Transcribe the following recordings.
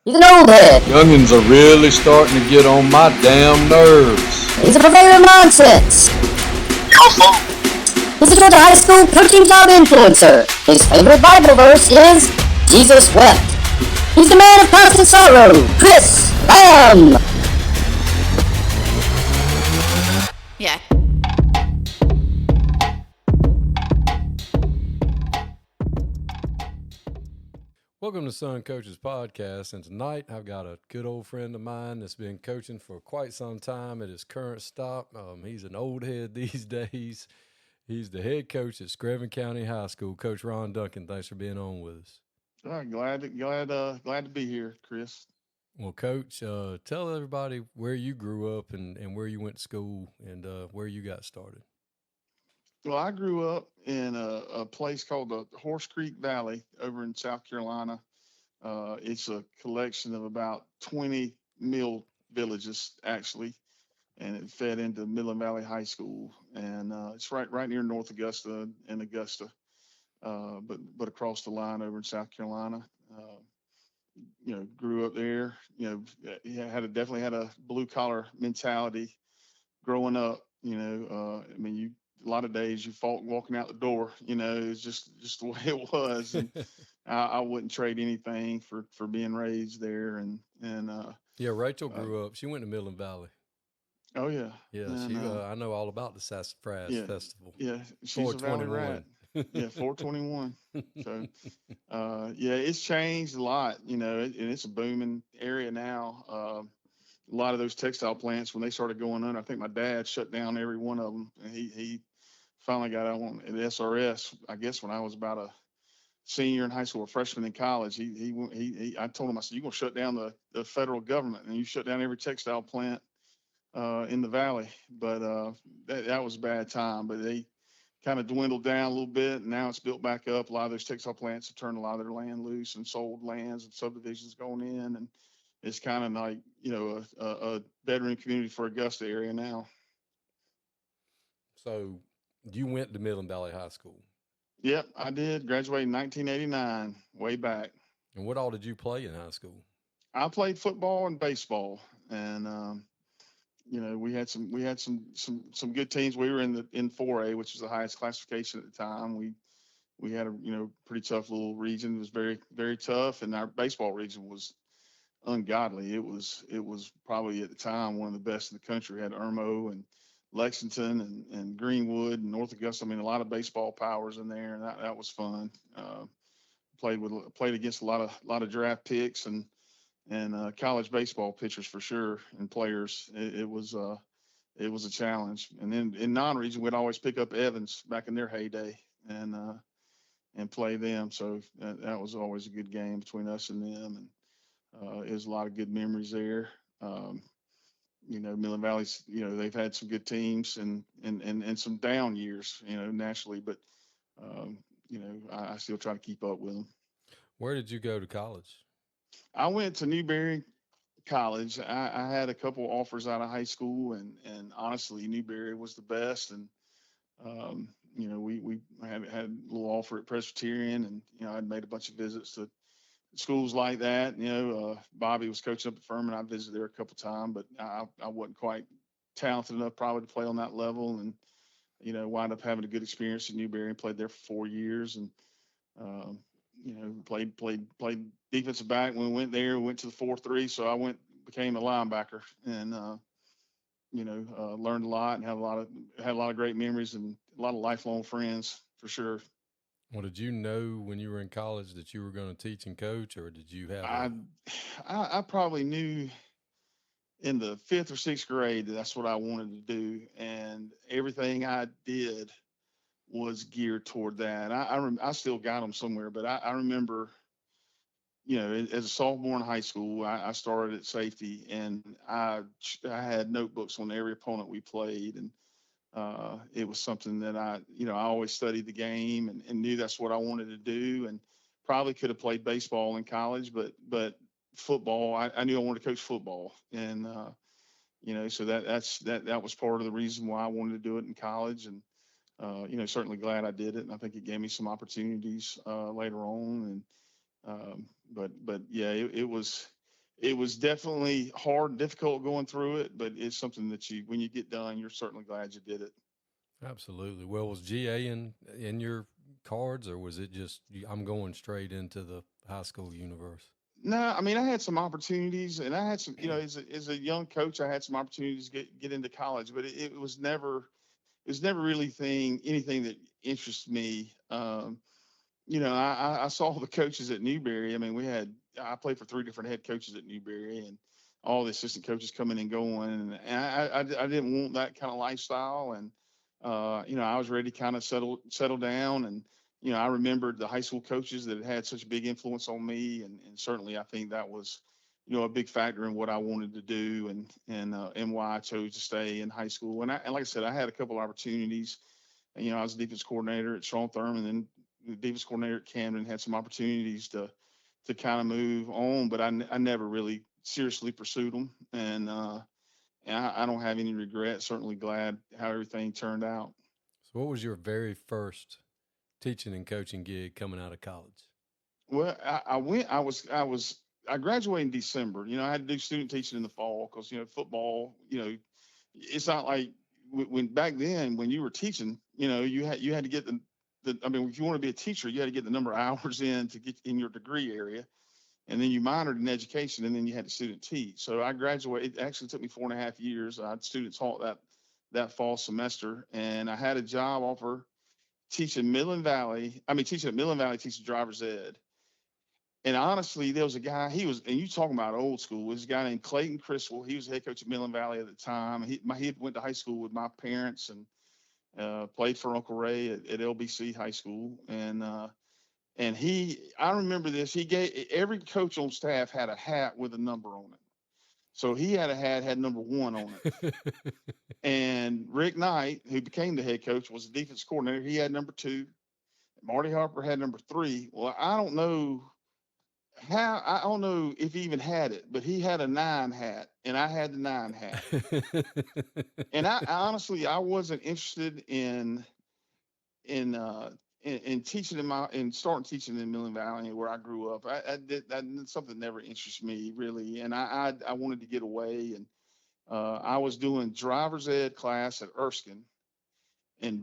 He's an old head. Youngins are really starting to get on my damn nerves. He's a purveyor of nonsense. He's a Georgia high school coaching job influencer. His favorite Bible verse is Jesus wept. He's the man of constant sorrow, Chris Lamb. Yeah. Welcome to Son Coaches Podcast, and tonight I've got a good old friend of mine that's been coaching for quite some time at his current stop. He's an old head these days. He's the head coach at Screven County High School. Coach Ron Duncan, thanks for being on with us. All right, glad to be here, Chris. Well, Coach, tell everybody where you grew up and where you went to school and where you got started. Well, I grew up in a place called the Horse Creek Valley over in South Carolina. It's a collection of about 20 mill villages, actually, and it fed into Midland Valley High School. And it's right near North Augusta and Augusta, but across the line over in South Carolina. Grew up there. Definitely had a blue collar mentality growing up. A lot of days you fought walking out the door. It's just the way it was, and I wouldn't trade anything for being raised there. Yeah, Rachel grew up. She went to Midland Valley. Oh yeah, yeah. I know all about the Sassafras Festival. Yeah, she's a Valley rat. Yeah, 421. So, it's changed a lot. And it's a booming area now. A lot of those textile plants, when they started going under, I think my dad shut down every one of them, and he finally got out on at SRS. I guess when I was about a senior in high school, a freshman in college, I told him, I said, "You're gonna shut down the federal government, and you shut down every textile plant in the valley." But that was a bad time. But they kind of dwindled down a little bit, and now it's built back up. A lot of those textile plants have turned a lot of their land loose and sold lands and subdivisions going in, and it's kind of like a bedroom community for Augusta area now. So you went to Midland Valley High School? Yep, I did. Graduated in 1989, way back. And what all did you play in high school? I played football and baseball, and we had some good teams. We were in 4A, which was the highest classification at the time. We had a pretty tough little region. It was very, very tough, and our baseball region was ungodly. It was probably at the time one of the best in the country. We had Irmo and Lexington and Greenwood and North Augusta. I mean, a lot of baseball powers in there, and that was fun. Played against a lot of draft picks and college baseball pitchers for sure, and players. It was a challenge. And then in non-region, we'd always pick up Evans back in their heyday and play them. So that was always a good game between us and them. And it was a lot of good memories there. Midland Valley's, they've had some good teams and some down years, nationally, but I still try to keep up with them. Where did you go to college? I went to Newberry College. I had a couple offers out of high school, and honestly, Newberry was the best. And we had a little offer at Presbyterian, and I'd made a bunch of visits to schools like that. Bobby was coaching up at Furman. I visited there a couple times, but I wasn't quite talented enough probably to play on that level, and wound up having a good experience at Newberry and played there for 4 years, and played defensive back when we went there. We went to the 4-3, so became a linebacker, and learned a lot and had a lot of great memories and a lot of lifelong friends for sure. Well, did you know when you were in college that you were going to teach and coach, or did you have? I probably knew in the 5th or 6th grade that that's what I wanted to do, and everything I did was geared toward that. I still got them somewhere, but I remember, as a sophomore in high school, I started at safety, and I had notebooks on every opponent we played, and it was something that I always studied the game and knew that's what I wanted to do, and probably could have played baseball in college, but football, I knew I wanted to coach football. And, so that was part of the reason why I wanted to do it in college. And, certainly glad I did it. And I think it gave me some opportunities later on. And, but yeah, it was, it was definitely hard, difficult going through it, but it's something that when you get done, you're certainly glad you did it. Absolutely. Well, was GA in your cards, or was it just I'm going straight into the high school universe? No, I mean, I had some opportunities, and I had some, as a young coach, I had some opportunities to get into college, but it was never really anything that interested me. I saw the coaches at Newberry. I mean, I played for 3 different head coaches at Newberry, and all the assistant coaches coming and going, and I didn't want that kind of lifestyle, and I was ready to kind of settle down, and I remembered the high school coaches that had such a big influence on me, and certainly I think that was a big factor in what I wanted to do, and why I chose to stay in high school. And like I said, I had a couple of opportunities. I was defense coordinator at Strong Thurman, and then defense coordinator at Camden. Had some opportunities to kind of move on, but I never really seriously pursued them, and I don't have any regrets. Certainly glad how everything turned out. So, what was your very first teaching and coaching gig coming out of college? Well, I graduated in December. I had to do student teaching in the fall because football. It's not like when back then when you were teaching. You had to get I mean, if you want to be a teacher, you had to get the number of hours in to get in your degree area, and then you minored in education, and then you had to student teach. So I graduated. It actually took me 4.5 years. I had student taught that fall semester, and I had a job offer teaching at Midland Valley, teaching driver's ed. And honestly, there was a guy, and you talking about old school, was a guy named Clayton Criswell. He was head coach at Midland Valley at the time. He went to high school with my parents and played for Uncle Ray at LBC High School. And I remember this, he gave, every coach on staff had a hat with a number on it. So he had a hat, had number 1 on it. And Rick Knight, who became the head coach, was the defense coordinator. He had number 2. Marty Harper had number 3. Well, I don't know if he even had it, but he had a 9 hat, and I had the 9 hat. And I honestly, I wasn't interested in teaching in starting teaching in Midland Valley where I grew up. Something never interested me really, and I wanted to get away. And I was doing driver's ed class at Erskine, and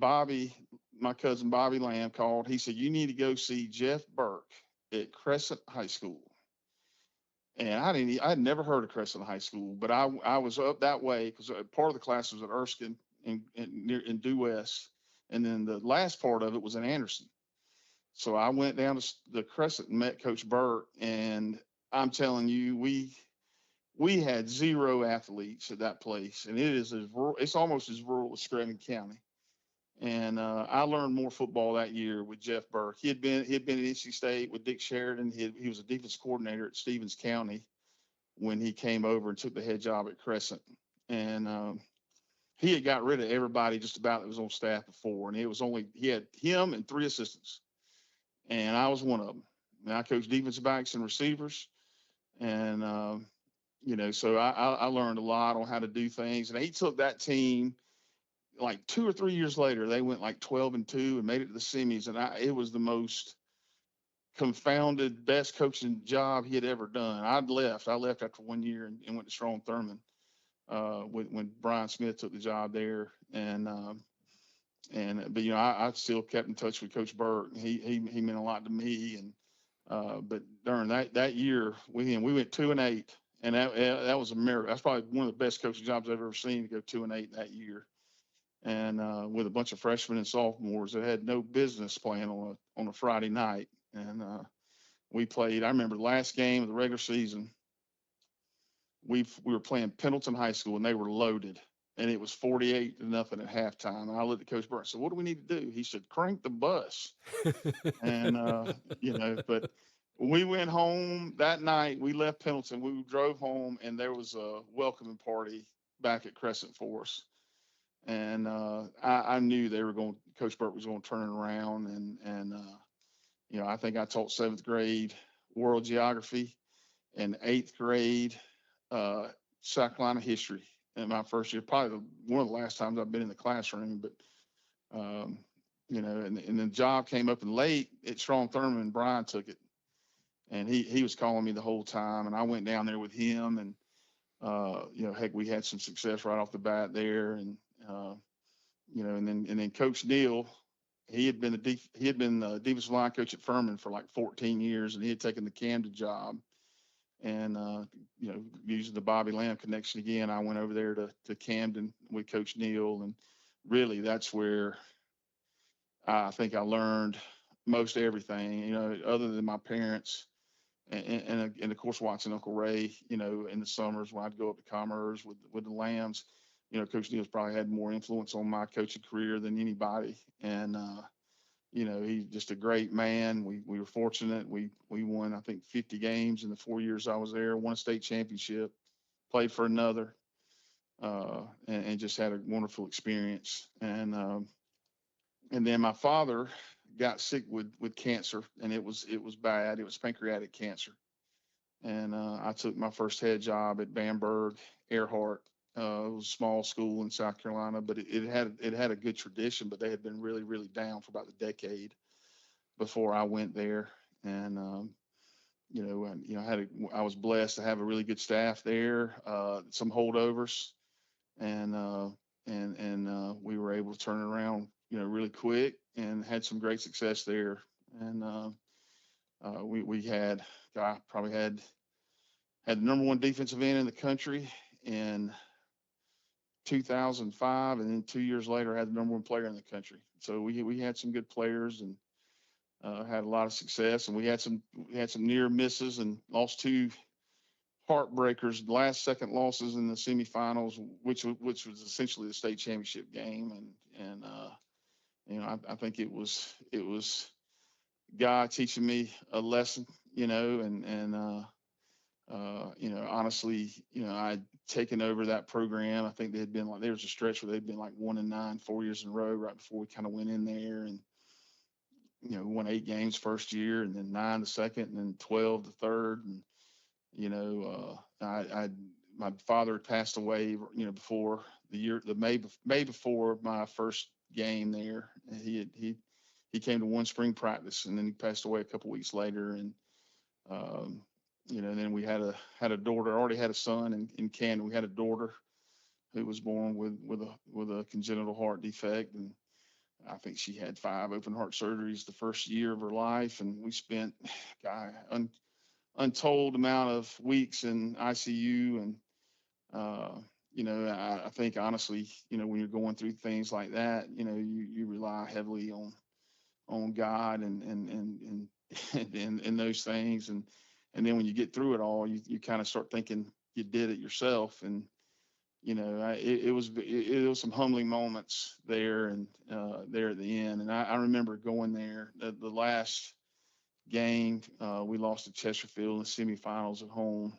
my cousin Bobby Lamb called. He said, "You need to go see Jeff Burke at Crescent High School." And I'd never heard of Crescent High School, but I was up that way because part of the class was at Erskine in Due West, and then the last part of it was in Anderson. So I went down to the Crescent and met Coach Burke, and I'm telling you, we had 0 athletes at that place, and it's almost as rural as Screven County. And I learned more football that year with Jeff Burke. He had been at NC State with Dick Sheridan. He was a defense coordinator at Stevens County when he came over and took the head job at Crescent. And he had got rid of everybody just about that was on staff before, and he had him and 3 assistants, and I was one of them. And I coached defensive backs and receivers, and so I learned a lot on how to do things. And he took that team. Like 2 or 3 years later, they went like 12-2 and made it to the semis. And it was the most confounded, best coaching job he had ever done. I left after 1 year and went to Strong Thurman when Brian Smith took the job there. But I still kept in touch with Coach Burke. He meant a lot to me. And but during that year, we went 2-8, and that was a miracle. That's probably one of the best coaching jobs I've ever seen, to go 2-8 that year. And with a bunch of freshmen and sophomores that had no business playing on a Friday night. And we played. I remember the last game of the regular season. We were playing Pendleton High School, and they were loaded, and it was 48-0 at halftime. And I looked at Coach Burke and said, "What do we need to do?" He said, "Crank the bus." And but we went home that night. We left Pendleton. We drove home, and there was a welcoming party back at Crescent for us. And I knew Coach Burke was going to turn it around. And I think I taught 7th grade world geography and 8th grade South Carolina history in my first year. Probably one of the last times I've been in the classroom. But and the job came up late at Strong Thurman, and Brian took it. and he was calling me the whole time, and I went down there with him, and heck, we had some success right off the bat there, and and then Coach Neal, he had been the defensive line coach at Furman for like 14 years, and he had taken the Camden job, and using the Bobby Lamb connection again, I went over there to Camden with Coach Neal, and really that's where I think I learned most everything, other than my parents and of course watching Uncle Ray, in the summers when I'd go up to Commerce with the Lambs. Coach Neal's probably had more influence on my coaching career than anybody. And, he's just a great man. We were fortunate. We won, I think, 50 games in the 4 years I was there, won a state championship, played for another, and just had a wonderful experience. And then my father got sick with cancer, and it was bad. It was pancreatic cancer. And I took my first head job at Bamberg Earhart. It was a small school in South Carolina, but it had a good tradition, but they had been really, really down for about a decade before I went there. And I was blessed to have a really good staff there, some holdovers, and we were able to turn it around, really quick, and had some great success there. And we had probably had the number one defensive end in the country in 2005, and then 2 years later had the number one player in the country. So we had some good players, and had a lot of success, and we had some near misses and lost two heartbreakers, last second losses in the semifinals, which was essentially the state championship game. And I think it was God teaching me a lesson, honestly, I'd taken over that program. I think there was a stretch where they'd been like 1-9 4 years in a row right before we kind of went in there, and won 8 games first year, and then 9 the second, and then 12 the third. And my father had passed away, before the May before my first game there. And he came to one spring practice, and then he passed away a couple weeks later. And then we had a daughter. Already had a son in Camden. We had a daughter who was born with a congenital heart defect, and I think she had 5 open heart surgeries the first year of her life. And we spent untold amount of weeks in ICU. And I think honestly, when you're going through things like that, you rely heavily on God and those things. And then when you get through it all, you kind of start thinking you did it yourself. And it was some humbling moments there, and there at the end. And I remember going there the last game. We lost to Chesterfield in the semifinals at home,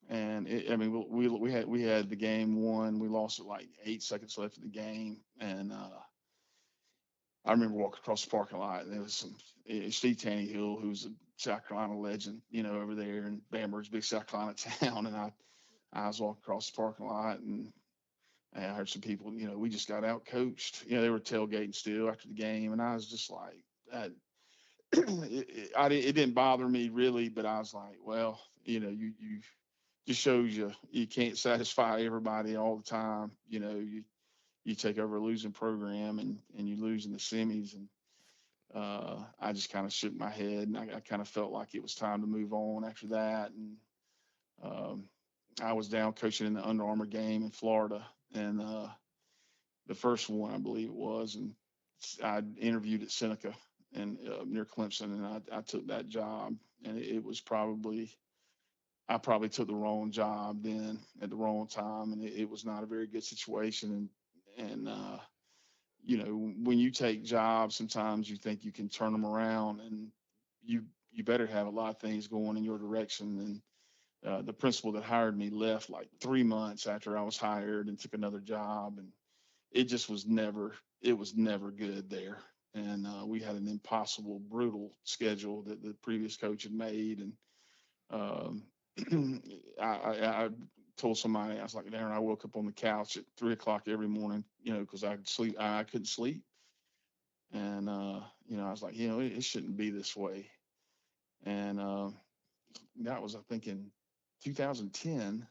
and we had the game won. We lost it like 8 seconds left in the game, and I remember walking across the parking lot, and there was Steve Tannehill, who's a South Carolina legend, over there, and Bamberg's big South Carolina town. And I was walking across the parking lot, and I heard some people, we just got out coached. They were tailgating still after the game, and I was just like, that. It didn't bother me really, but I was like, well, you just shows you can't satisfy everybody all the time. You take over a losing program, and you lose in the semis. And I just kind of shook my head, and I kind of felt like it was time to move on after that. And I was down coaching in the Under Armour game in Florida, and the first one, I believe it was, and I interviewed at Seneca and near Clemson, and I took that job. And it was I probably took the wrong job then at the wrong time, and it was not a very good situation. And when you take jobs, sometimes you think you can turn them around, and you better have a lot of things going in your direction. And the principal that hired me left like 3 months after I was hired and took another job, and it just was never good there. And we had an impossible, brutal schedule that the previous coach had made. And I told somebody, I was like, Darren, I woke up on the couch at 3 o'clock every morning, because I couldn't sleep. And I was like, it shouldn't be this way. And that was, I think, in 2010.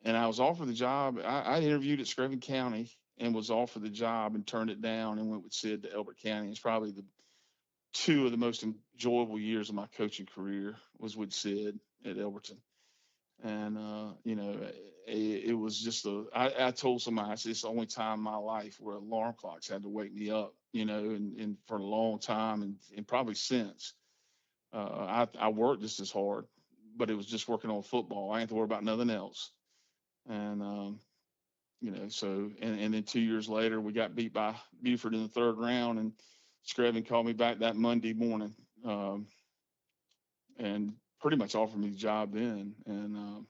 And I was offered the job. I interviewed at Screven County and was offered the job and turned it down and went with Sid to Elbert County. It's probably the two of the most enjoyable years of my coaching career was with Sid at Elberton. And, it was just I told somebody, I said, it's the only time in my life where alarm clocks had to wake me up, and for a long time and probably since. I worked just as hard, but it was just working on football. I ain't to worry about nothing else. And, so, and then 2 years later, we got beat by Buford in the third round, and Screven called me back that Monday morning, and pretty much offered me the job then. And,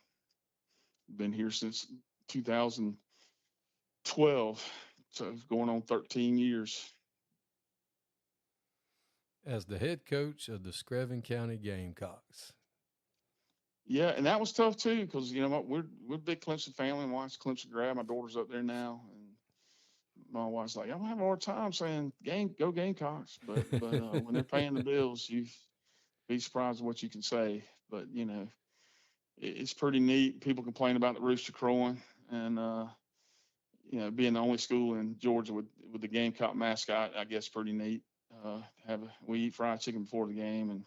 been here since 2012. So going on 13 years. As the head coach of the Screven County Gamecocks. Yeah, and that was tough too, because we're a big Clemson family and watch Clemson grab. My daughter's up there now, and my wife's like, I'm gonna have a hard time saying go Gamecocks, but when they're paying the bills, you be surprised at what you can say. But it's pretty neat. People complain about the rooster crowing, and being the only school in Georgia with the Gamecock mascot, I guess pretty neat. We eat fried chicken before the game, and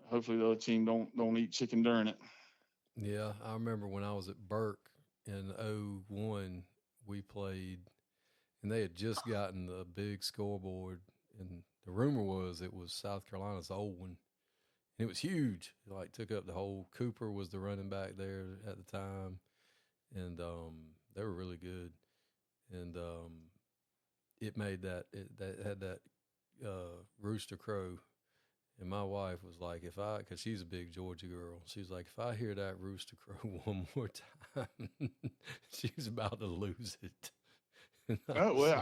hopefully the other team don't eat chicken during it. Yeah, I remember when I was at Burke in 01, we played, and they had just gotten the big scoreboard, and the rumor was it was South Carolina's old one. And it was huge. It like took up the whole. Cooper was the running back there at the time, and they were really good. And it made that had that rooster crow. And my wife was like, because she's a big Georgia girl, she's like, if I hear that rooster crow one more time, she's about to lose it. Oh well,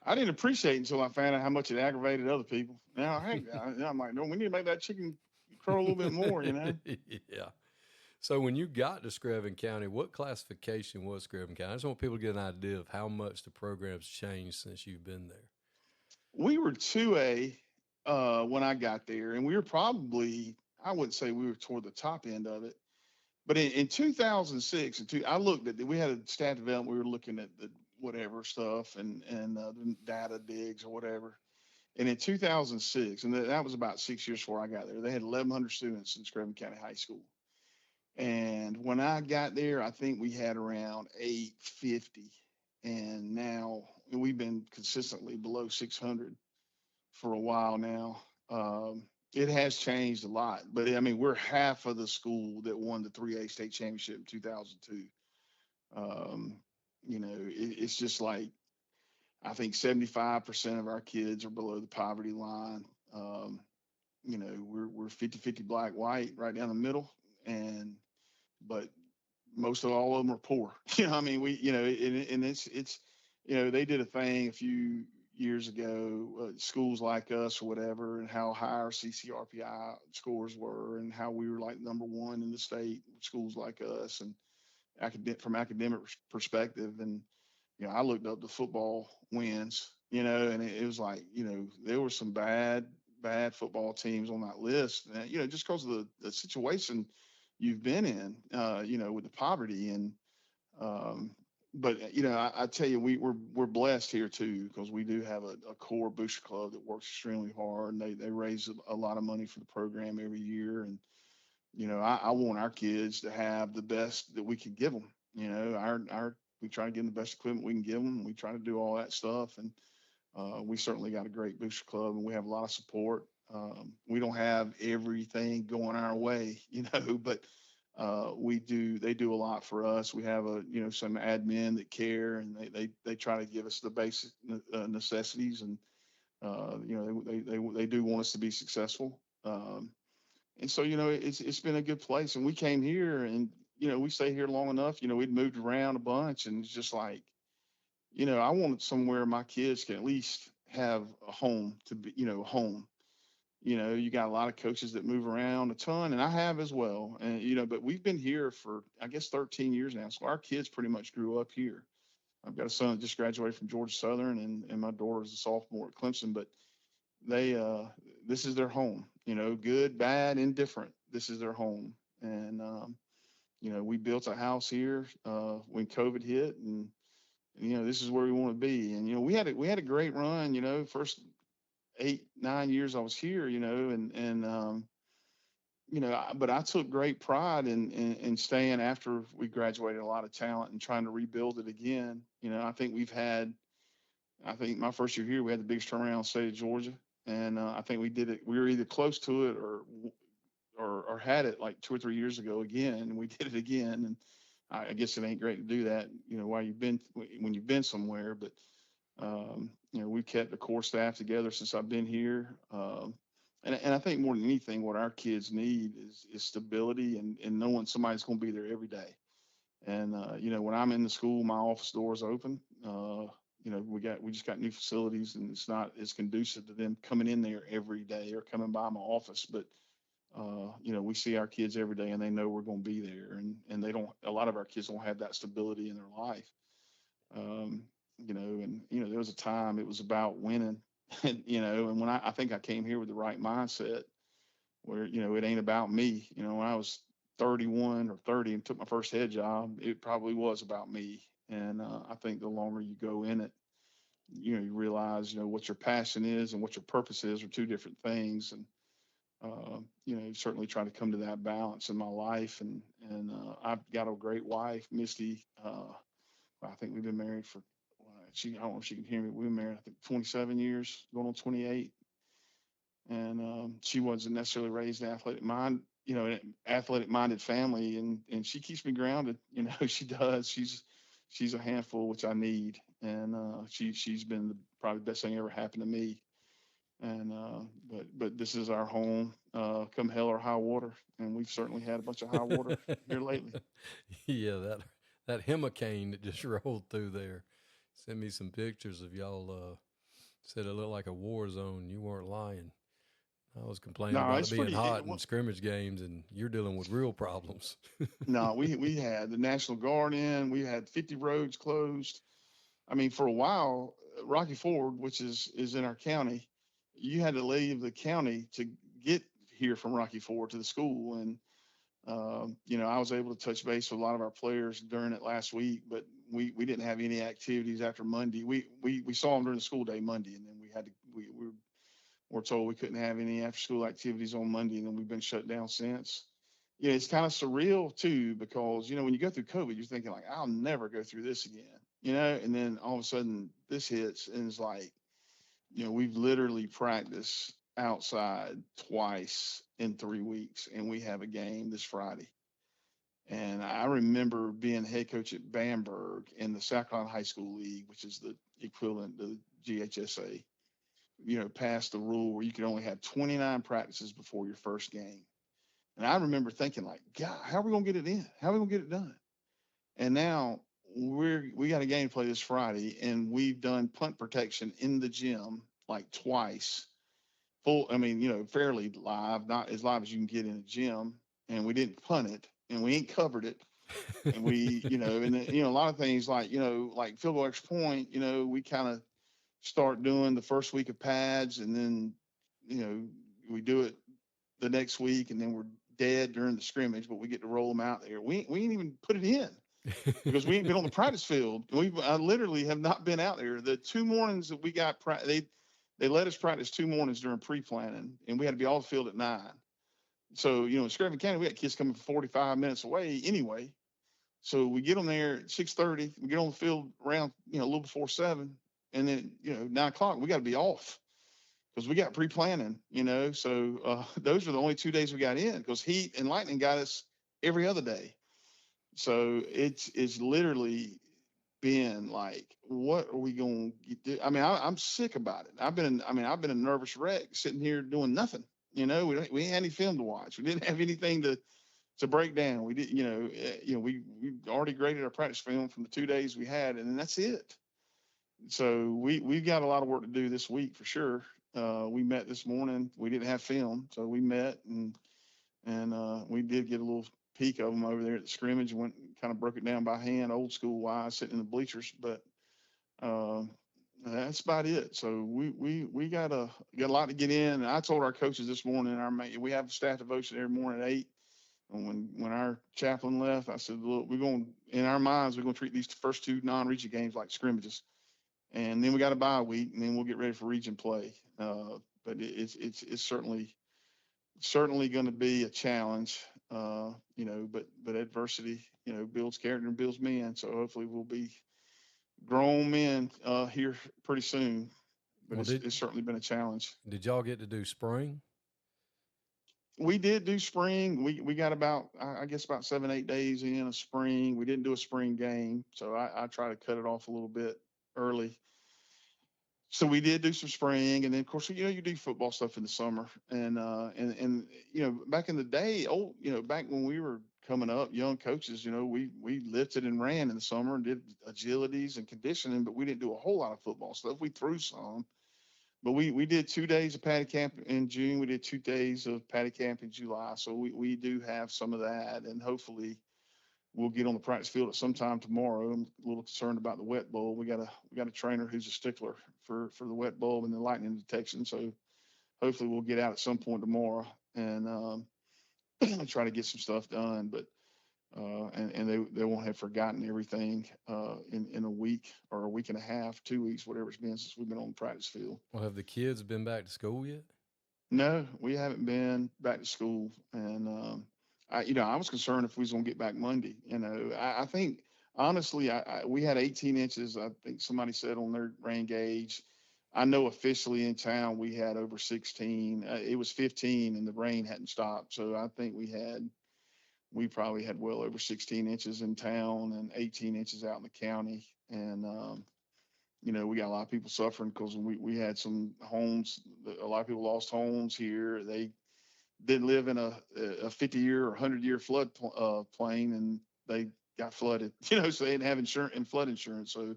I didn't appreciate it until I found out how much it aggravated other people. Now, I'm like, no, we need to make that chicken crow a little bit more, Yeah. So when you got to Screven County, what classification was Screven County? I just want people to get an idea of how much the program's changed since you've been there. We were 2A when I got there, and we were probably, I wouldn't say we were toward the top end of it, but in 2006, I looked at we had a staff development. We were looking at the whatever stuff and the data digs or whatever. And in 2006, and that was about 6 years before I got there, they had 1,100 students in Screven County High School. And when I got there, I think we had around 850. And now we've been consistently below 600 for a while now. It has changed a lot, but I mean, we're half of the school that won the 3A state championship in 2002. It's just like, I think 75% of our kids are below the poverty line. We're 50-50 black, white, right down the middle. But most of all of them are poor. I mean, they did a thing a few years ago, schools like us or whatever, and how high our CCRPI scores were, and how we were like number one in the state, schools like us, and from academic perspective. And I looked up the football wins, and it was like, there were some bad football teams on that list, and, just because of the situation you've been in, with the poverty. And but I tell you, we're blessed here too, because we do have a core booster club that works extremely hard, and they raise a lot of money for the program every year. And I want our kids to have the best that we can give them. We try to give them the best equipment we can give them. We try to do all that stuff, and we certainly got a great booster club, and we have a lot of support. We don't have everything going our way, but they do a lot for us. We have some admin that care, and they try to give us the basic necessities, and they do want us to be successful. And so, it's been a good place. And we came here, and we stayed here long enough. We'd moved around a bunch, and it's just like, I wanted somewhere my kids can at least have a home to be, home. You got a lot of coaches that move around a ton, and I have as well. And, but we've been here for, I guess, 13 years now. So our kids pretty much grew up here. I've got a son that just graduated from Georgia Southern, and my daughter is a sophomore at Clemson, but this is their home, good, bad, indifferent. This is their home. And, we built a house here when COVID hit, and this is where we want to be. And we had a great run. First 8-9 years I was here. But I took great pride in staying after we graduated a lot of talent and trying to rebuild it again. I think my first year here, we had the biggest turnaround in the state of Georgia. And I think we did it. We were either close to it or had it like 2 or 3 years ago again, and we did it again. And I guess it ain't great to do that, when you've been somewhere. But we've kept the core staff together since I've been here. And I think more than anything, what our kids need is stability and knowing somebody's going to be there every day. And when I'm in the school, my office doors open. We just got new facilities, and it's not as conducive to them coming in there every day or coming by my office. But we see our kids every day, and they know we're going to be there. And they don't. A lot of our kids don't have that stability in their life. There was a time it was about winning, and when I think I came here with the right mindset, where it ain't about me. When I was 31 or 30 and took my first head job, it probably was about me. And I think the longer you go in it, you realize what your passion is and what your purpose is are two different things. And certainly try to come to that balance in my life. And I've got a great wife, Misty. I think we've been married for I don't know if she can hear me. We've been married, I think, 27 years, going on 28. And she wasn't necessarily raised in athletic minded family, and she keeps me grounded. She does. She's a handful, which I need. And she's been probably the best thing ever happened to me. And but this is our home, come hell or high water, and we've certainly had a bunch of high water here lately. Yeah, that hurricane that just rolled through there. Send me some pictures of y'all. Said it looked like a war zone. You weren't lying. I was complaining No, about it's it being pretty. hot in scrimmage games, and you're dealing with real problems. No, we had the National Guard in. We had 50 roads closed. I mean, for a while, Rocky Ford, which is in our county, you had to leave the county to get here from Rocky Ford to the school. And I was able to touch base with a lot of our players during it last week, but we didn't have any activities after Monday. We saw them during the school day Monday, and then we were told we couldn't have any after school activities on Monday, and then we've been shut down since. It's kind of surreal too, because when you go through COVID, you're thinking like, I'll never go through this again, and then all of a sudden this hits, and it's like, we've literally practiced outside twice in 3 weeks, and we have a game this Friday. And I remember being head coach at Bamberg in the South Carolina High School League, which is the equivalent to GHSA, passed the rule where you could only have 29 practices before your first game. And I remember thinking like, God, how are we going to get it in? How are we going to get it done? And now we got a game to play this Friday, and we've done punt protection in the gym like twice. Fairly live, not as live as you can get in a gym. And we didn't punt it, and we ain't covered it. And we, a lot of things like field goal extra point, we kind of start doing the first week of pads, and then, we do it the next week, and then we're dead during the scrimmage, but we get to roll them out there. We ain't even put it in because we ain't been on the practice field. I literally have not been out there. The 2 mornings that we got, they let us practice 2 mornings during pre-planning, and we had to be off the field at 9. So, in Screven County, we had kids coming from 45 minutes away anyway. So we get them there at 6:30. We get on the field around, a little before 7. And then, 9 o'clock, we got to be off because we got pre-planning, So those are the only 2 days we got in, because heat and lightning got us every other day. So it's literally been like, what are we going to do? I mean, I'm sick about it. I've been a nervous wreck sitting here doing nothing. We ain't had any film to watch. We didn't have anything to break down. We did, we already graded our practice film from the 2 days we had, and then that's it. So we've got a lot of work to do this week for sure. We met this morning. We didn't have film, so we met and we did get a little peek of them over there at the scrimmage. Went and kind of broke it down by hand, old school wise, sitting in the bleachers. But That's about it. So we got a lot to get in. And I told our coaches this morning, we have a staff devotion every morning at 8. And when our chaplain left, I said, look, in our minds, we're going to treat these first 2 non-region games like scrimmages. And then we got a bye week, and then we'll get ready for region play. But it's certainly going to be a challenge, but adversity, builds character and builds men. So hopefully we'll be grown men here pretty soon. But Well, it's certainly been a challenge. Did y'all get to do spring? We did do spring. We got about, I guess, about 7-8 days in of spring. We didn't do a spring game, so I try to cut it off a little bit early. So we did do some spring, and then of course, you do football stuff in the summer, and back in the day, back when we were coming up, young coaches, we lifted and ran in the summer and did agilities and conditioning, but we didn't do a whole lot of football stuff. We threw some, but we did 2 days of patty camp in June. We did 2 days of patty camp in July. So we do have some of that, and hopefully we'll get on the practice field at some time tomorrow. I'm a little concerned about the wet bowl. We got a trainer who's a stickler for the wet bowl and the lightning detection. So hopefully we'll get out at some point tomorrow and try to get some stuff done. But and they won't have forgotten everything in a week or a week and a half, 2 weeks, whatever it's been since we've been on the practice field. Well, have the kids been back to school yet? No, we haven't been back to school, and I was concerned if we was gonna get back Monday. I think honestly, we had 18 inches. I think somebody said on their rain gauge. I know officially in town we had over 16. It was 15, and the rain hadn't stopped. So I think we probably had well over 16 inches in town and 18 inches out in the county. And we got a lot of people suffering because we had some homes. A lot of people lost homes here. They didn't live in a 50-year or 100-year flood plain, and they got flooded, so they didn't have insurance and flood insurance. So,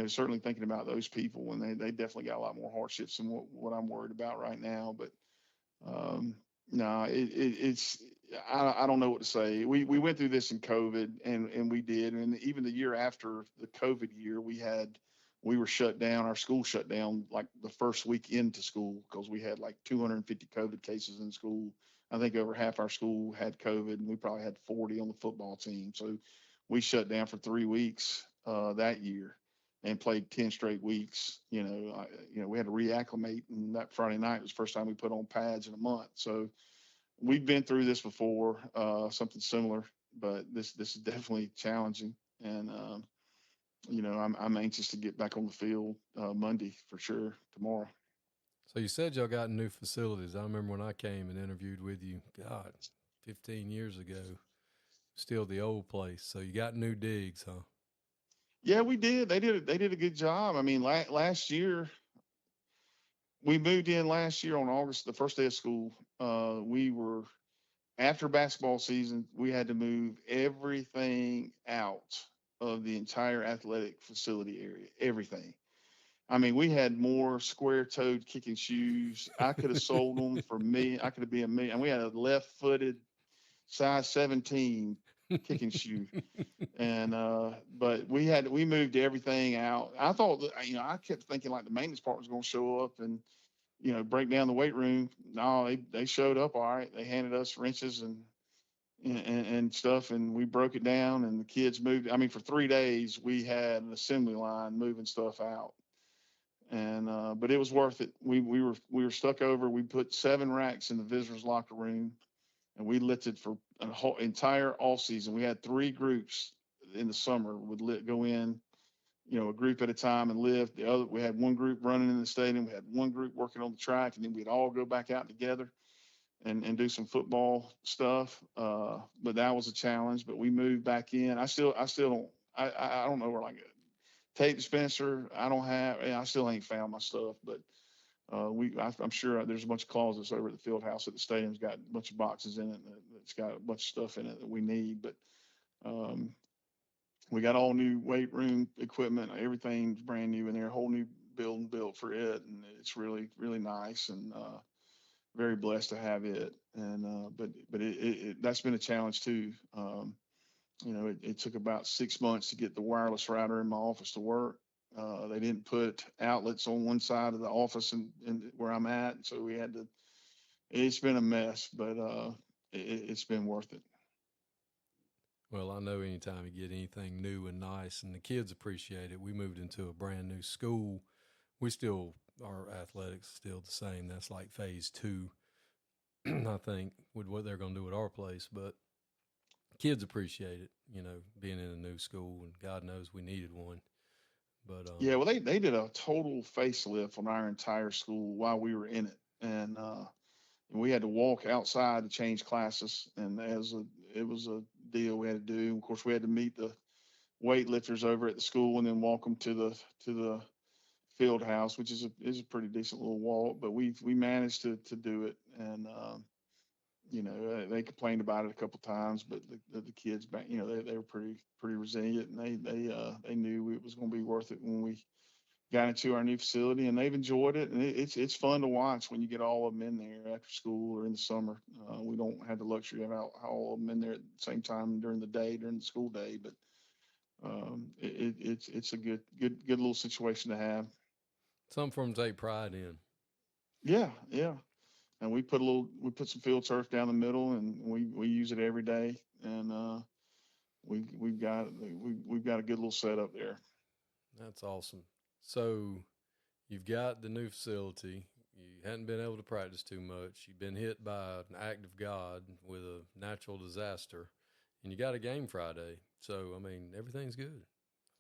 certainly thinking about those people, and they definitely got a lot more hardships than what I'm worried about right now. But no, it's I don't know what to say. We went through this in COVID, and we did, and even the year after the COVID year, we were shut down. Our school shut down like the first week into school because we had like 250 COVID cases in school. I think over half our school had COVID, and we probably had 40 on the football team. So we shut down for 3 weeks that year and played 10 straight weeks. We had to reacclimate, and that Friday night was the first time we put on pads in a month. So we've been through this before, something similar, but this is definitely challenging. And I'm anxious to get back on the field Monday for sure, tomorrow. So you said y'all got new facilities. I remember when I came and interviewed with you, God, 15 years ago, still the old place. So you got new digs, huh? Yeah, we did. They did a good job. I mean, last year, we moved in last year on August, the first day of school. After basketball season, we had to move everything out of the entire athletic facility area, everything. I mean, we had more square-toed kicking shoes. I could have sold them for me. I could have been a million. And we had a left-footed size 17 kicking shoe. And but we moved everything out. I thought that, I kept thinking like the maintenance part was going to show up and break down the weight room. No, they showed up all right. They handed us wrenches and stuff, and we broke it down, and the kids moved. I mean, for 3 days we had an assembly line moving stuff out, and but it was worth it. We were stuck over. We put 7 racks in the visitors' locker room, and we lifted for a whole entire all season. We had 3 groups in the summer would go in, a group at a time and lift. We had one group running in the stadium. We had one group working on the track, and then we'd all go back out together and do some football stuff. But that was a challenge, but we moved back in. I still don't, I don't know where like a tape dispenser. I still ain't found my stuff, but I'm sure there's a bunch of closets over at the field house at the stadium's got a bunch of boxes in it. It's got a bunch of stuff in it that we need, but we got all new weight room equipment. Everything's brand new in there, a whole new building built for it. And it's really, really nice, and very blessed to have it. And but that's been a challenge too. It took about 6 months to get the wireless router in my office to work. They didn't put outlets on one side of the office and where I'm at, so we had to. It's been a mess, but it's been worth it. Well, I know anytime you get anything new and nice, and the kids appreciate it. We moved into a brand new school. We still, our athletics still the same. That's like phase 2, I think, with what they're going to do at our place. But kids appreciate it, being in a new school, and God knows we needed one. But Yeah, well, they did a total facelift on our entire school while we were in it, and we had to walk outside to change classes, and it was a deal we had to do. Of course, we had to meet the weightlifters over at the school and then walk them to the field house, which is a pretty decent little walk. But we managed to do it, and they complained about it a couple times, but the kids back, they were pretty resilient, and they knew it was going to be worth it when we got into our new facility, and they've enjoyed it. And it's fun to watch when you get all of them in there after school or in the summer. We don't have the luxury of all of them in there at the same time during the school day, but it's a good little situation to have. some for them take pride in. Yeah, yeah. And we put some field turf down the middle, and we use it every day. And we've got a good little setup there. That's awesome. So you've got the new facility. You hadn't been able to practice too much. You've been hit by an act of God with a natural disaster, and you got a game Friday. So I mean, everything's good.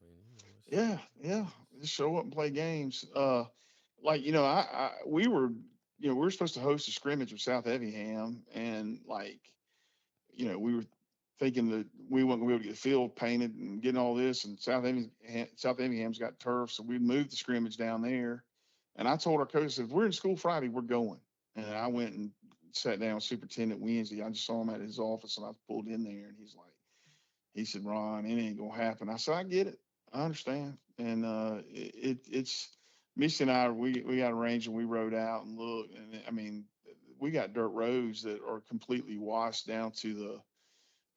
I mean, Yeah. Just show up and play games. We were supposed to host a scrimmage with South Effingham, and we were thinking that we weren't going to be able to get the field painted and getting all this, and South Effingham's got turf, so we moved the scrimmage down there. And I told our coach, if we're in school Friday, we're going. And I went and sat down with Superintendent Wednesday. I just saw him at his office, and I pulled in there, and he said, Ron, it ain't gonna happen. I said, I get it, I understand. And it's Missy and I, we got arranged, and we rode out and looked, and I mean, we got dirt roads that are completely washed down to the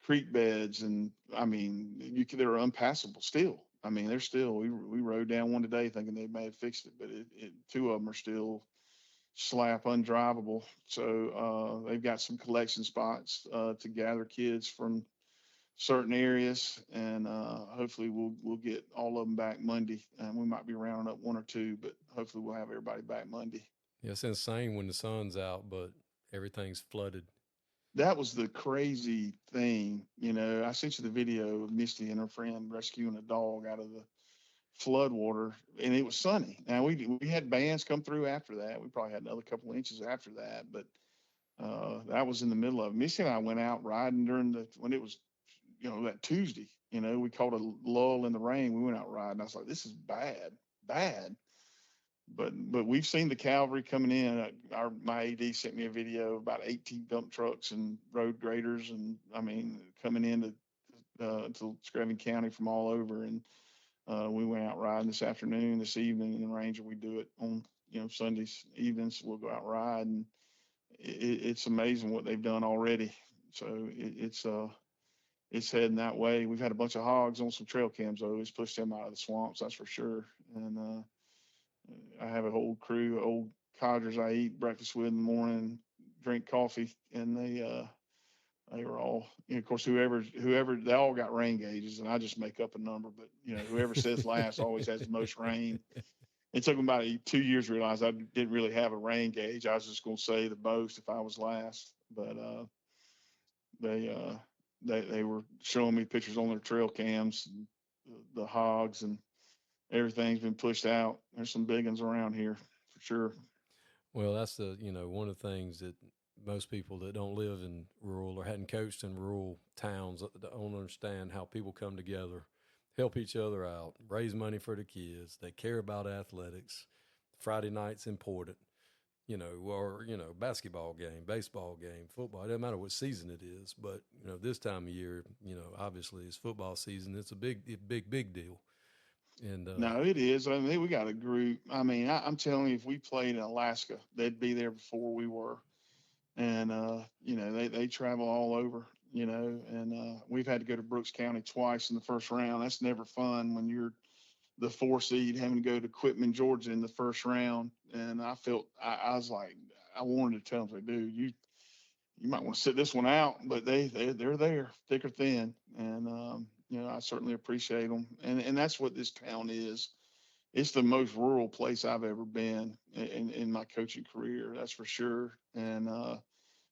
creek beds, and I mean, they're unpassable still. I mean, they're still. We rode down one today thinking they may have fixed it, but two of them are still slap undrivable. So they've got some collection spots to gather kids from certain areas, and hopefully we'll get all of them back Monday. And we might be rounding up one or two, but hopefully we'll have everybody back Monday. yeah, it's insane when the sun's out, but everything's flooded. That was the crazy thing. I sent you the video of Misty and her friend rescuing a dog out of the flood water, and it was sunny. Now we had bands come through after that. We probably had another couple of inches after that, but that was in the middle of it. Misty and I went out riding when it was, that Tuesday. We caught a lull in the rain. We went out riding. I was like, this is bad. But we've seen the cavalry coming in. My AD sent me a video of about 18 dump trucks and road graders, and I mean coming into to Screven County from all over. And we went out riding this evening in the Ranger. We do it on Sundays evenings. We'll go out ride, and it's amazing what they've done already. So it's heading that way. We've had a bunch of hogs on some trail cams though. It's pushed them out of the swamps, that's for sure. And I have a whole crew of old codgers I eat breakfast with in the morning, drink coffee, and they were all, of course, whoever, they all got rain gauges, and I just make up a number, but whoever says last always has the most rain. It took them about 2 years to realize I didn't really have a rain gauge. I was just going to say the most if I was last, but they were showing me pictures on their trail cams, the hogs, and everything's been pushed out. There's some big ones around here for sure. Well, that's one of the things that most people that don't live in rural or hadn't coached in rural towns don't understand how people come together, help each other out, raise money for the kids. They care about athletics. Friday night's important, or basketball game, baseball game, football. It doesn't matter what season it is, but this time of year, obviously it's football season. It's a big deal. And no, it is. I mean, we got a group. I mean, I'm telling you, if we played in Alaska, they'd be there before we were. And they travel all over. And we've had to go to Brooks County twice in the first round. That's never fun when you're the 4 seed, having to go to Quitman, Georgia in the first round. And I felt, I was like, I wanted to tell them, like, dude, you might want to sit this one out, but they're there, thick or thin. And, I certainly appreciate them. And that's what this town is. It's the most rural place I've ever been in my coaching career. That's for sure. And,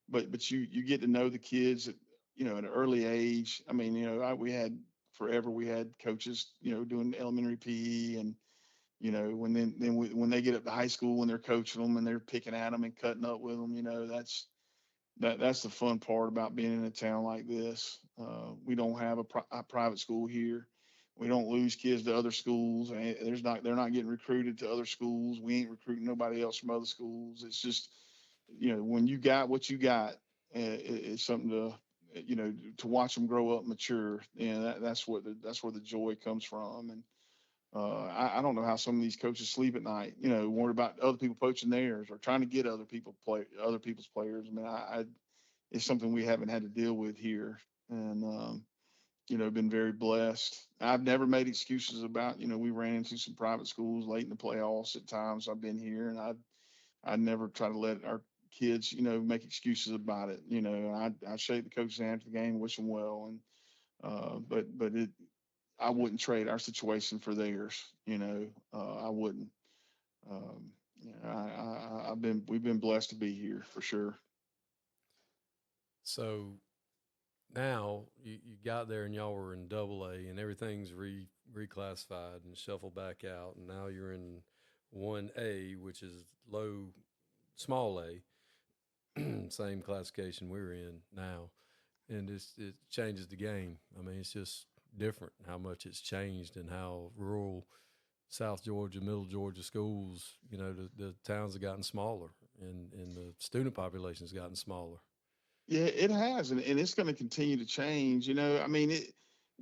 but you get to know the kids at an early age. I mean, we had coaches, doing elementary PE, and when they get up to high school and they're coaching them and they're picking at them and cutting up with them, that's the fun part about being in a town like this. We don't have a private school here. We don't lose kids to other schools. They're not getting recruited to other schools. We ain't recruiting nobody else from other schools. It's just, when you got what you got, it's something to watch them grow up, mature. That's where the joy comes from. And I don't know how some of these coaches sleep at night, worried about other people poaching theirs or trying to get other people's players. I mean, it's something we haven't had to deal with here. And, been very blessed. I've never made excuses about, we ran into some private schools late in the playoffs at times I've been here, and I never try to let our kids, make excuses about it. I shake the coach's hand after the game, wish them well. And, but I wouldn't trade our situation for theirs. I wouldn't. We've been blessed to be here for sure. So now you got there and y'all were in AA and everything's reclassified and shuffled back out. And now you're in 1A, which is small A, same classification we're in now. And it changes the game. I mean, it's just different how much it's changed and how rural South Georgia, Middle Georgia schools, the towns have gotten smaller and the student population has gotten smaller. Yeah, it has, and it's going to continue to change. I mean,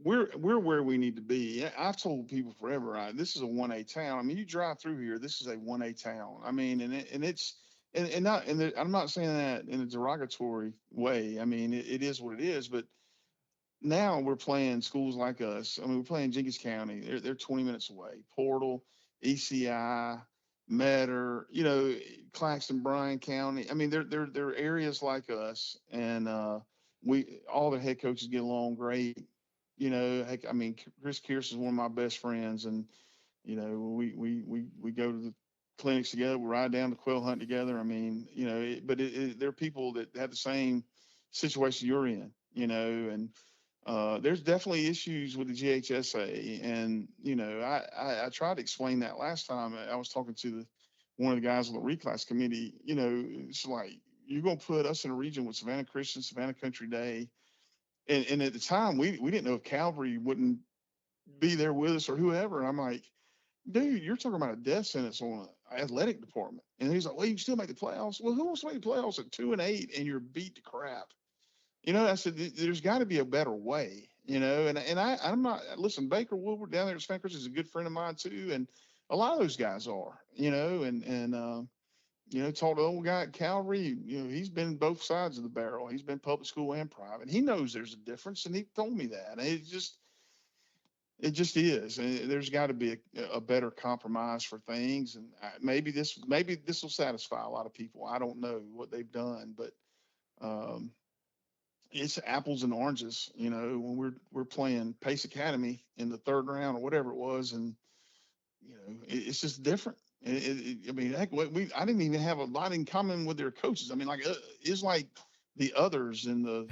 we're where we need to be. I've told people forever, this is a 1A town. I mean, you drive through here, this is a 1A town. I mean, I'm not saying that in a derogatory way. I mean, it is what it is, but now we're playing schools like us. I mean, we're playing Jenkins County. They're 20 minutes away. Portal, ECI, Metter, Claxton, Bryan County. I mean, they're areas like us, and all the head coaches get along great. Heck, I mean, Chris Kearse is one of my best friends, and we go to the clinics together. We ride down to quail hunt together. I mean, they're people that have the same situation you're in, and there's definitely issues with the GHSA, and I tried to explain that last time. I was talking to one of the guys on the reclass committee. It's like, you're gonna put us in a region with Savannah Christian, Savannah Country Day, and at the time we didn't know if Calvary wouldn't be there with us or whoever. And I'm like, dude, you're talking about a death sentence on an athletic department. And he's like, well, you can still make the playoffs. Well, who wants to make the playoffs at 2-8 and you're beat to crap? I said, there's got to be a better way, and I'm not, listen, Baker Woodward down there at Spankers is a good friend of mine too. And a lot of those guys are, talk to the old guy at Calvary, he's been both sides of the barrel. He's been public school and private. He knows there's a difference. And he told me that. And it just is. And there's got to be a better compromise for things. And maybe this will satisfy a lot of people. I don't know what they've done, but, it's apples and oranges, when we're playing Pace Academy in the third round or whatever it was. And, it's just different. I mean, heck, I didn't even have a lot in common with their coaches. I mean, it's like the others in the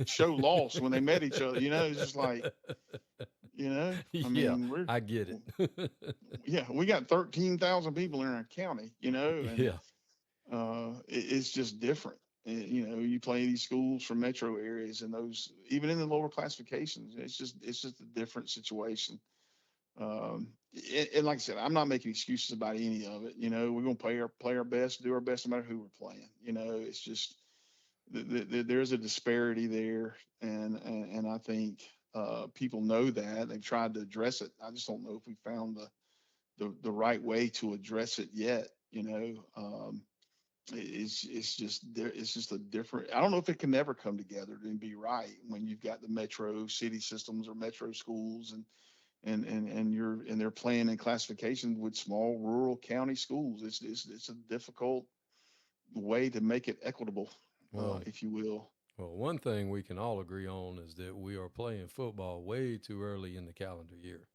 show Lost when they met each other, it's just like, I mean, I get it. Yeah. We got 13,000 people in our county, and it's just different. You play these schools from metro areas, and those, even in the lower classifications, it's just a different situation. And like I said, I'm not making excuses about any of it. We're going to play our best, do our best no matter who we're playing. It's just there's a disparity there, and I think people know that. They've tried to address it. I just don't know if we found the right way to address it yet. It's just a different, I don't know if it can never come together and be right when you've got the metro city systems or metro schools, and and they're playing in classification with small rural county schools. It's a difficult way to make it equitable, Well, if you will. well, one thing we can all agree on is that we are playing football way too early in the calendar year.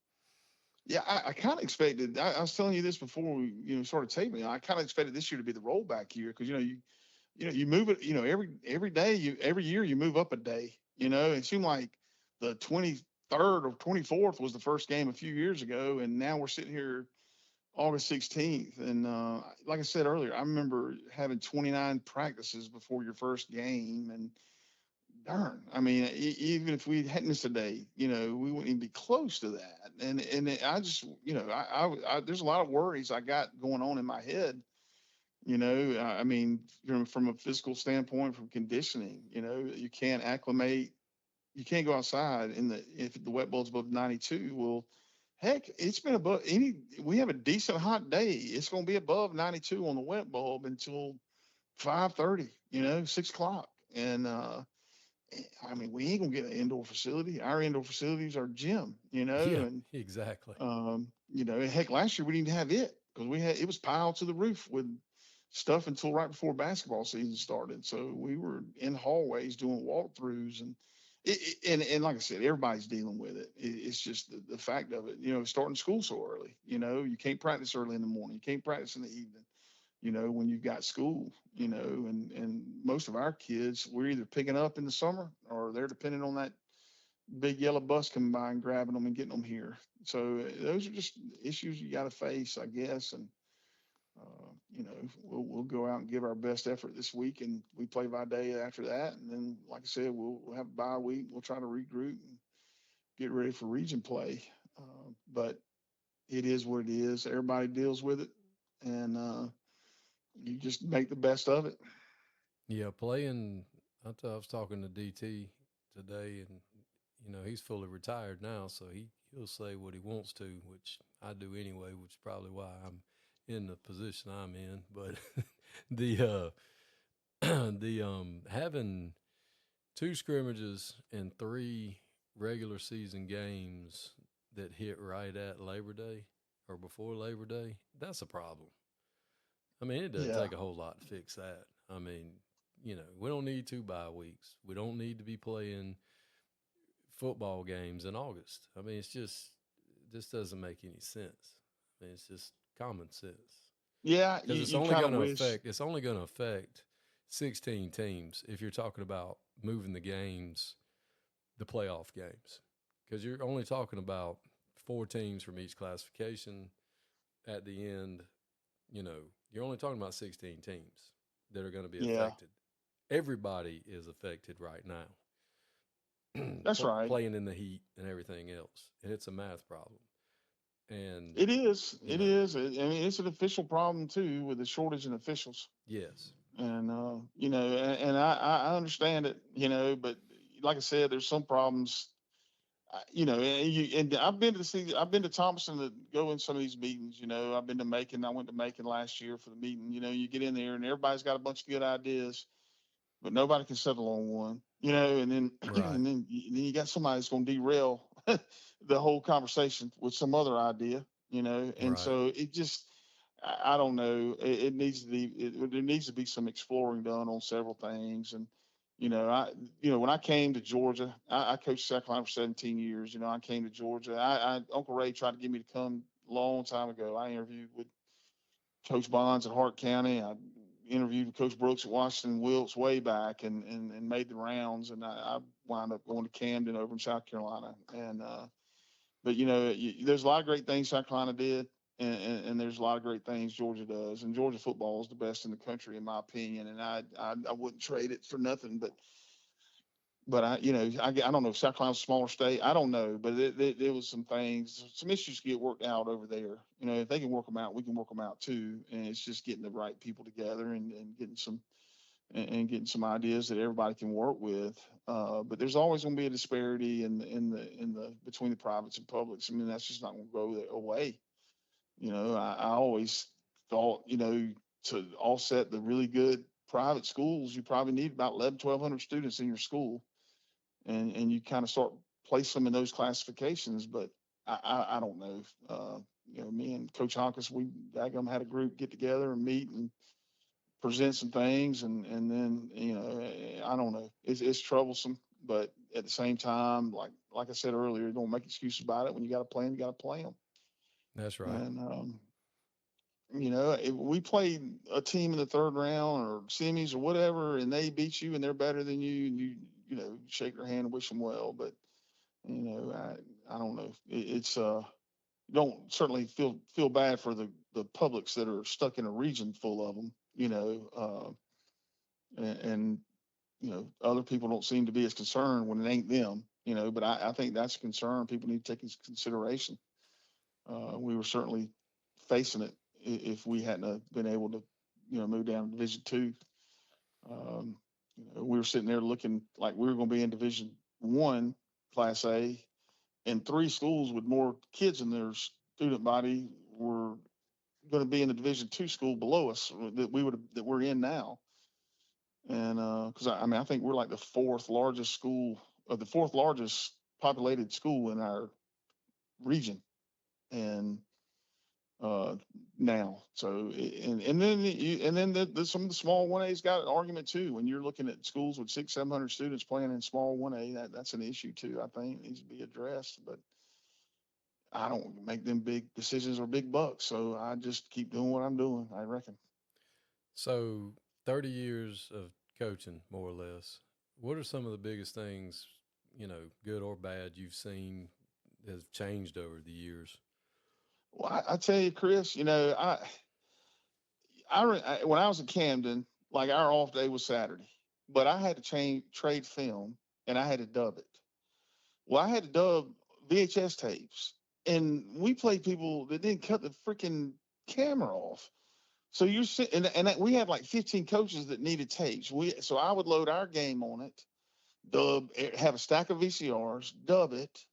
Yeah, I kind of expected. I was telling you this before we started taping. I kind of expected this year to be the rollback year because you move it. Every day every year you move up a day. It seemed like the 23rd or 24th was the first game a few years ago, and now we're sitting here August 16th. And like I said earlier, I remember having 29 practices before your first game, and darn, I mean, even if we hadn't missed a day, we wouldn't even be close to that. And I just, there's a lot of worries I got going on in my head. I mean, from a physical standpoint, from conditioning, you can't acclimate, you can't go outside if the wet bulb's above 92. Well, heck, it's been above we have a decent hot day. It's going to be above 92 on the wet bulb until 5:30, 6 o'clock. And, I mean, we ain't gonna get an indoor facility. Our indoor facilities are gym, Yeah, and exactly. heck, last year we didn't have it because it was piled to the roof with stuff until right before basketball season started. So we were in hallways doing walkthroughs, and like I said, everybody's dealing with it. It's just the fact of it. Starting school so early. You can't practice early in the morning. You can't practice in the evening. When you've got school, and most of our kids, we're either picking up in the summer or they're depending on that big yellow bus coming by and grabbing them and getting them here. So those are just issues you got to face, I guess. And, we'll go out and give our best effort this week, and we play by day after that. And then, like I said, we'll have a bye week. We'll try to regroup and get ready for region play. But it is what it is. Everybody deals with it. And, you just make the best of it. Yeah, playing. I was talking to DT today, and he's fully retired now, so he'll say what he wants to, which I do anyway, which is probably why I'm in the position I'm in. But the having 2 scrimmages and 3 regular season games that hit right at Labor Day or before Labor Day, that's a problem. I mean, it doesn't take a whole lot to fix that. I mean, we don't need 2 bye weeks. We don't need to be playing football games in August. I mean, this doesn't make any sense. I mean, it's just common sense. Yeah, because it's only going to affect 16 teams if you're talking about moving the games, the playoff games, because you're only talking about 4 teams from each classification at the end. You're only talking about 16 teams that are going to be affected. Everybody is affected right now. That's right. Playing in the heat and everything else. And it's a math problem. And it is. It is. I mean, it's an official problem too with the shortage in officials. Yes. And and I understand it. But like I said, there's some problems. And I've been to Thompson to go in some of these meetings. I've been to Macon. I went to Macon last year for the meeting. You get in there and everybody's got a bunch of good ideas, but nobody can settle on one. And then Right. and then you got somebody that's going to derail the whole conversation with some other idea. And Right. so it just, I don't know. It needs to be. There needs to be some exploring done on several things. And when I came to Georgia, I coached South Carolina for 17 years. I came to Georgia. Uncle Ray tried to get me to come a long time ago. I interviewed with Coach Bonds at Hart County. I interviewed with Coach Brooks at Washington Wilkes way back and made the rounds. And I wound up going to Camden over in South Carolina. And but there's a lot of great things South Carolina did. And there's a lot of great things Georgia does, and Georgia football is the best in the country, in my opinion. And I wouldn't trade it for nothing. But I don't know if South Carolina's a smaller state. I don't know, but there was some issues get worked out over there. If they can work them out, we can work them out too. And it's just getting the right people together and getting some ideas that everybody can work with. But there's always going to be a disparity in the between the privates and publics. I mean, that's just not going to go away. I always thought, to offset the really good private schools, you probably need about 1,100 students in your school. And you kind of start place them in those classifications. But I don't know. Me and Coach Hawkins, we daggum had a group get together and meet and present some things, and then I don't know. It's troublesome, but at the same time, like I said earlier, don't make excuses about it. When you got to play them, you got to play them. That's right. And if we played a team in the third round or semis or whatever, and they beat you and they're better than you, and you shake their hand and wish them well. But I don't know. It's don't certainly feel bad for the publics that are stuck in a region full of them. And other people don't seem to be as concerned when it ain't them. But I think that's a concern people need to take into consideration. We were certainly facing it if we hadn't been able to, move down to Division II. We were sitting there looking like we were going to be in Division I, Class A, and 3 schools with more kids in their student body were going to be in the Division II school below us that we're in now. And because I think we're like the 4th largest school, the 4th largest populated school in our region, and now. So and then some of the small 1A's got an argument too. When you're looking at schools with 600-700 students playing in small 1A, that's an issue too. I think it needs to be addressed, but I don't make them big decisions or big bucks. So I just keep doing what I'm doing, I reckon. So 30 years of coaching, more or less. What are some of the biggest things, good or bad, you've seen has changed over the years? Well, I tell you, Chris, when I was in Camden, like our off day was Saturday, but I had to trade film and I had to dub it. Well, I had to dub VHS tapes, and we played people that didn't cut the freaking camera off. So you're sitting, and we had like 15 coaches that needed tapes. So I would load our game on it, have a stack of VCRs, dub it,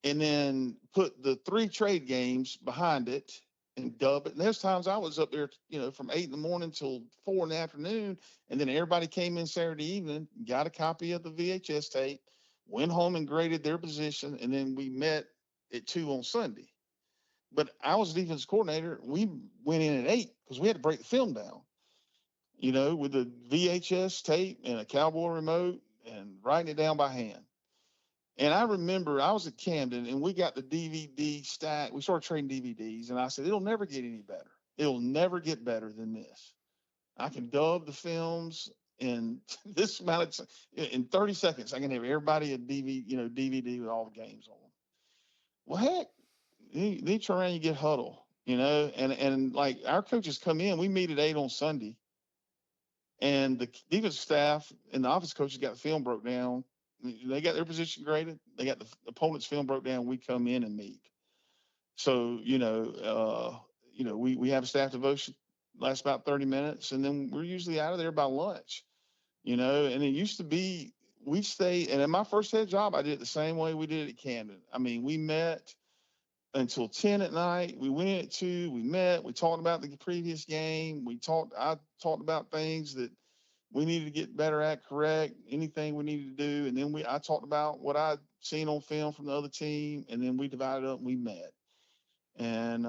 and then put the 3 trade games behind it and dub it. And there's times I was up there, from 8 in the morning till 4 in the afternoon. And then everybody came in Saturday evening, got a copy of the VHS tape, went home and graded their position. And then we met at 2 on Sunday. But I was defense coordinator. We went in at 8 because we had to break the film down, with the VHS tape and a cowboy remote and writing it down by hand. And I remember I was at Camden and we got the DVD stack. We started trading DVDs, and I said, it'll never get any better. It'll never get better than this. I can dub the films in this amount of in 30 seconds. I can have everybody a DVD with all the games on them. Well, heck, they turn around and you get huddle, and like our coaches come in, we meet at 8 on Sunday, and the defensive staff and the office coaches got the film broke down. They got their position graded. They got the opponent's film broke down. We come in and meet. So, we have a staff devotion, lasts about 30 minutes, and then we're usually out of there by lunch, and it used to be, we stay, and in my first head job, I did it the same way we did it at Camden. I mean, we met until 10 at night. We went at 2, we met, we talked about the previous game. I talked about things that we needed to get better at, correct, anything we needed to do. And then I talked about what I'd seen on film from the other team, and then we divided up and we met. And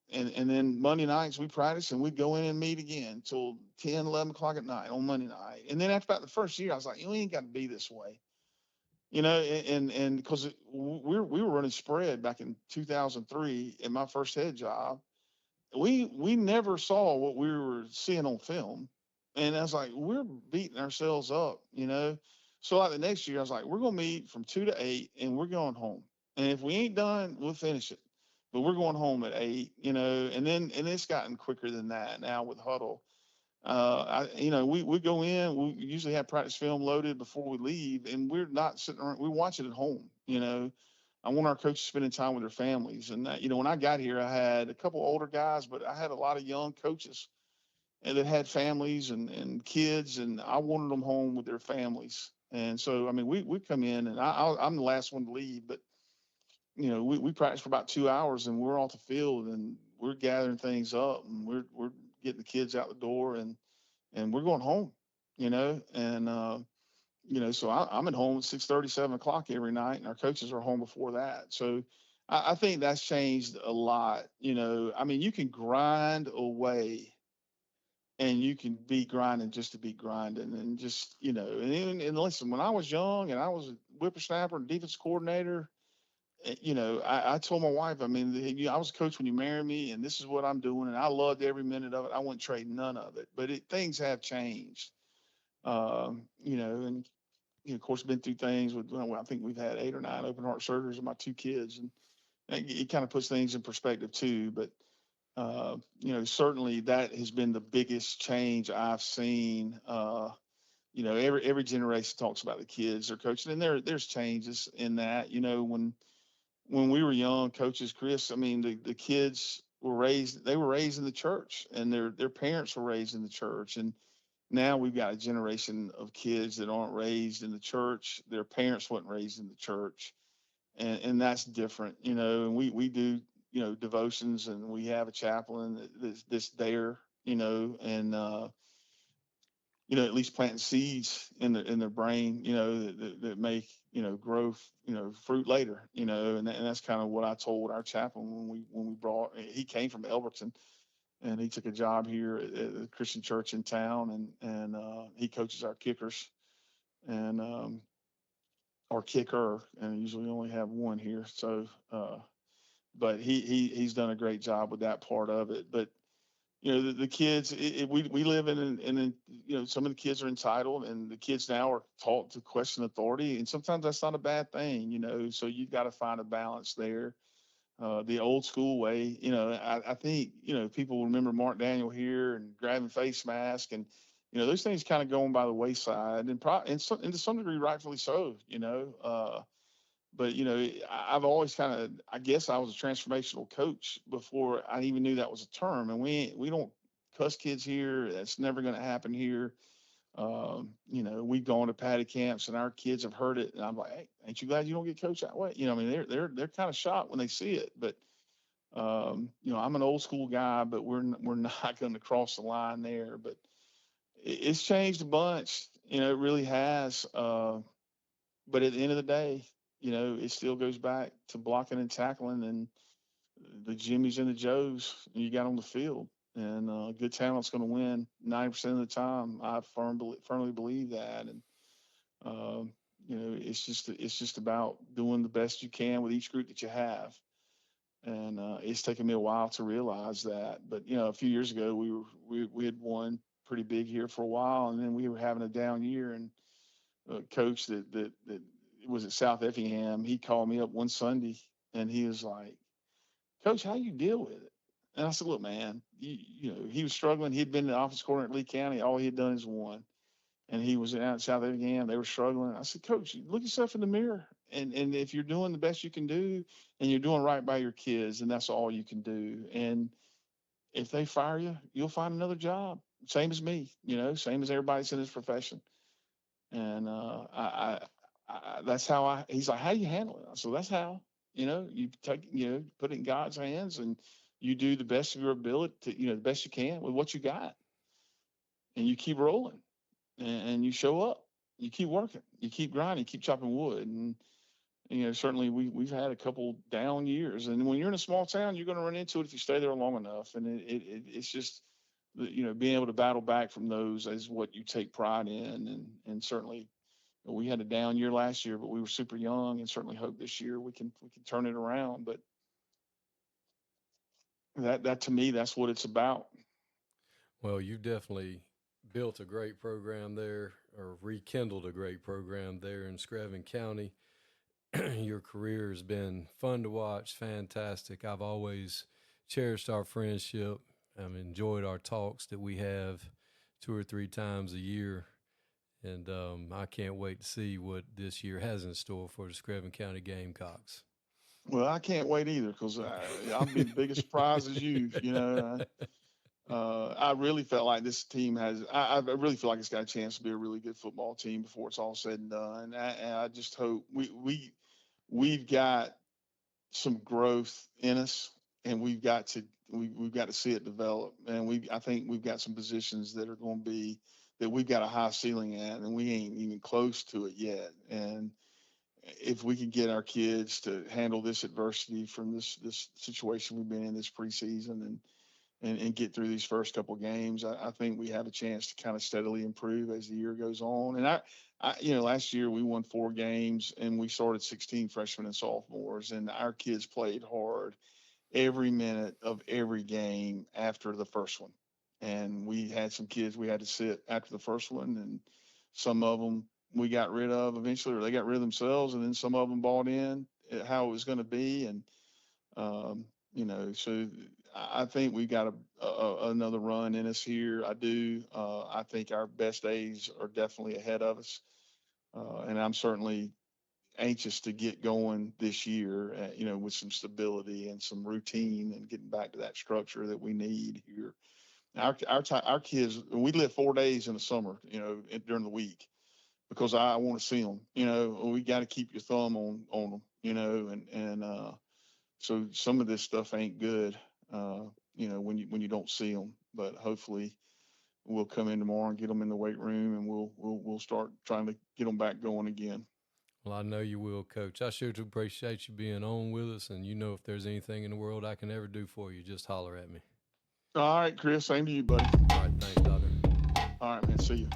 then Monday nights we practiced, and we'd go in and meet again till 10, 11 o'clock at night on Monday night. And then after about the first year, I was like, you ain't got to be this way. And because we were running spread back in 2003 in my first head job. We never saw what we were seeing on film. And I was like, we're beating ourselves up, So like the next year, I was like, we're going to meet from 2 to 8 and we're going home. And if we ain't done, we'll finish it. But we're going home at 8, and it's gotten quicker than that now with huddle. We go in, we usually have practice film loaded before we leave, and we're not sitting around, we watch it at home. I want our coaches spending time with their families. And that, when I got here, I had a couple older guys, but I had a lot of young coaches and that had families and kids, and I wanted them home with their families. And so, I mean, we come in, and I'm the last one to leave, but we practice for about 2 hours, and we're off the field, and we're gathering things up, and we're getting the kids out the door, and we're going home, and So I'm at home at 6:30, 7 o'clock every night, and our coaches are home before that. So I think that's changed a lot. I mean, you can grind away, and you can be grinding just to be grinding, and just and listen, when I was young and I was a whippersnapper and defense coordinator, I told my wife, I mean, I was a coach when you married me, and this is what I'm doing, and I loved every minute of it. I wouldn't trade none of it. But things have changed, and of course, been through things with. Well, I think we've had 8 or 9 open heart surgeries with my 2 kids, and it kind of puts things in perspective too. But certainly that has been the biggest change I've seen. Every generation talks about the kids they're coaching, and there's changes in that. When we were young coaches, Chris, I mean, the kids they were raised in the church, and their parents were raised in the church. And now we've got a generation of kids that aren't raised in the church. Their parents weren't raised in the church. And that's different, and we do, devotions, and we have a chaplain that's there, and, at least planting seeds in their brain, that make, grow, fruit later, and that's kind of what I told our chaplain when we he came from Elberton, and he took a job here at the Christian church in town, and he coaches our kickers, and our kicker, and usually only have one here. So, but he's done a great job with that part of it. But the kids, we live in some of the kids are entitled, and the kids now are taught to question authority, and sometimes that's not a bad thing. So you've got to find a balance there. The old school way, I think people remember Mark Daniel here and grabbing face mask, and those things kind of going by the wayside, and to some degree rightfully so. But I've always I guess I was a transformational coach before I even knew that was a term. And we don't cuss kids here. That's never going to happen here. We've gone to patty camps, and our kids have heard it, and I'm like, hey, ain't you glad you don't get coached that way? I mean, they're kind of shocked when they see it. But I'm an old school guy, but we're not going to cross the line there. But it's changed a bunch. It really has. But at the end of the day, it still goes back to blocking and tackling, and the Jimmies and the Joes you got on the field. And good talent's going to win 90% of the time. I firmly believe that. And it's just about doing the best you can with each group that you have. And it's taken me a while to realize that. But a few years ago we had won pretty big here for a while, and then we were having a down year. And a coach that was at South Effingham, he called me up one Sunday, and he was like, Coach, how you deal with it? And I said, look, man, he was struggling. He'd been the offense coordinator at Lee County. All he had done is won. And he was out at South Effingham. They were struggling. I said, Coach, look yourself in the mirror. And if you're doing the best you can do, and you're doing right by your kids, and that's all you can do. And if they fire you, you'll find another job. Same as me, same as everybody that's in this profession. And that's how he's like, how do you handle it? So that's how, you take, put it in God's hands, and you do the best of your ability to, the best you can with what you got, and you keep rolling, and you show up, you keep working, you keep grinding, you keep chopping wood. And, certainly we've had a couple down years, and when you're in a small town, you're going to run into it if you stay there long enough. And it's just, being able to battle back from those is what you take pride in. And certainly we had a down year last year, but we were super young, and certainly hope this year we can turn it around. But that to me, that's what it's about. Well, you definitely built a great program there, or rekindled a great program there in Screven County. Your career has been fun to watch, fantastic. I've always cherished our friendship. I've enjoyed our talks that we have 2 or 3 times a year. And I can't wait to see what this year has in store for the Screven County Gamecocks. Well, I can't wait either, because I'll be the biggest surprise as you. I really felt like this team I really feel like it's got a chance to be a really good football team before it's all said and done. And I just hope we've got some growth in us, and we've got to see it develop. And I think we've got some positions that are going to be that we've got a high ceiling at, and we ain't even close to it yet. And if we can get our kids to handle this adversity from this situation we've been in this preseason and get through these first couple games, I think we have a chance to kind of steadily improve as the year goes on. And last year we won 4 games and we started 16 freshmen and sophomores, and our kids played hard every minute of every game after the first one. And we had some kids we had to sit after the first one, and some of them we got rid of eventually, or they got rid of themselves, and then some of them bought in how it was going to be. And so I think we got another run in us here. I do. I think our best days are definitely ahead of us, and I'm certainly anxious to get going this year, with some stability and some routine and getting back to that structure that we need here. Our kids, we live 4 days in the summer, during the week, because I want to see them. We got to keep your thumb on them, and so some of this stuff ain't good, when you don't see them. But hopefully we'll come in tomorrow and get them in the weight room, and we'll start trying to get them back going again. Well, I know you will, Coach. I sure do appreciate you being on with us, and if there's anything in the world I can ever do for you, just holler at me. All right, Chris, same to you, buddy. All right, thanks, Doctor. All right, man, see you.